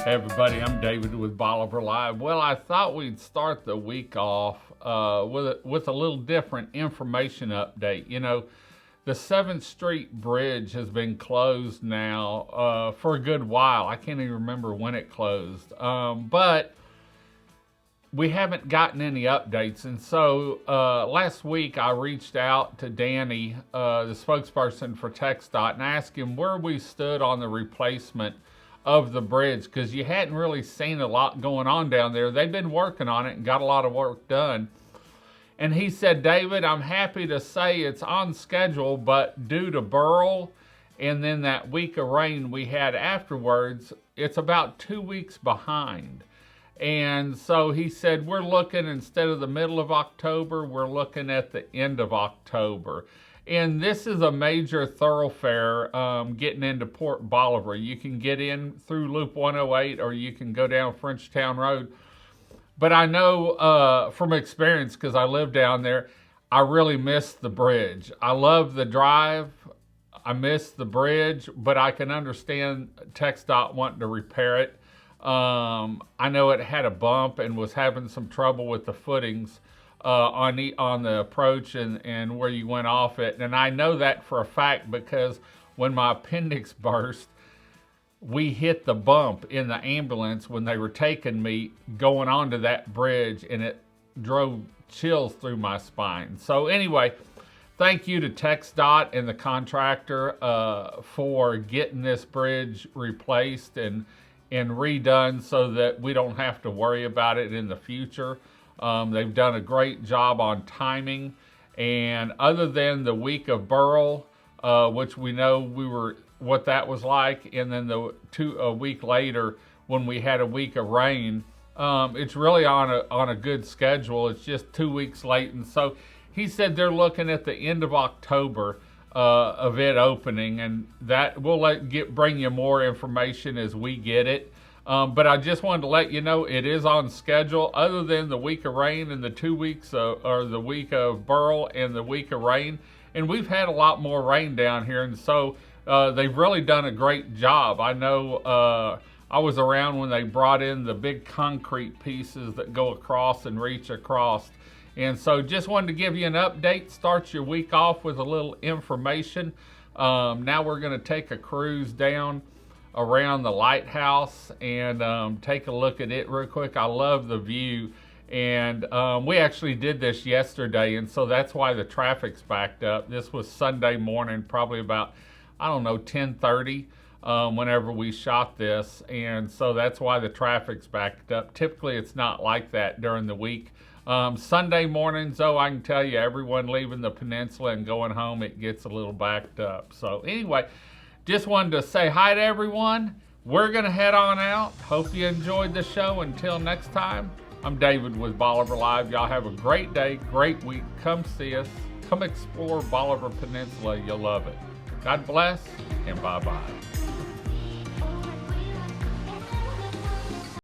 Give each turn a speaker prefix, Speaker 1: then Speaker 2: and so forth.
Speaker 1: Hey everybody, I'm David with Bolivar Live. Well, I thought we'd start the week off with a little different information update. You know, the 7th Street Bridge has been closed now for a good while. I can't even remember when it closed, but we haven't gotten any updates. And so last week I reached out to Danny, the spokesperson for TxDOT, and asked him where we stood on the replacement of the bridge, because you hadn't really seen a lot going on down there. They've been working on it and got a lot of work done. And he said, David, I'm happy to say it's on schedule, but due to Burl and then that week of rain we had afterwards, it's about 2 weeks behind. And so he said, we're looking, instead of the middle of October, we're looking at the end of October. And this is a major thoroughfare getting into Port Bolivar. You can get in through Loop 108 or you can go down Frenchtown Road. But I know from experience, because I live down there, I really miss the bridge. I love the drive. I miss the bridge, but I can understand TxDOT wanting to repair it. I know it had a bump and was having some trouble with the footings on the approach and where you went off it. And I know that for a fact because when my appendix burst, we hit the bump in the ambulance when they were taking me going onto that bridge, and it drove chills through my spine. So anyway, thank you to TxDOT and the contractor for getting this bridge replaced and redone so that we don't have to worry about it in the future. They've done a great job on timing, and other than the week of Burl, which we know what that was like, and then a week later when we had a week of rain, it's really on a good schedule. It's just 2 weeks late, and so he said they're looking at the end of October of it opening, and that we'll bring you more information as we get it. But I just wanted to let you know it is on schedule, other than the week of rain and the 2 weeks or the week of Burl and the week of rain. And we've had a lot more rain down here, and so they've really done a great job. I know I was around when they brought in the big concrete pieces that go across and reach across. And so just wanted to give you an update, start your week off with a little information. Now we're going to take a cruise down around the lighthouse and take a look at it real quick. I love the view, and we actually did this yesterday, and so that's why the traffic's backed up. This was Sunday morning, probably about, I don't know, 10:30 whenever we shot this, and so that's why the traffic's backed up. Typically it's not like that during the week. Sunday mornings, though, I can tell you, everyone leaving the peninsula and going home, it gets a little backed up. So anyway, just wanted to say hi to everyone. We're going to head on out. Hope you enjoyed the show. Until next time, I'm David with Bolivar Live. Y'all have a great day, great week. Come see us. Come explore Bolivar Peninsula. You'll love it. God bless, and bye-bye.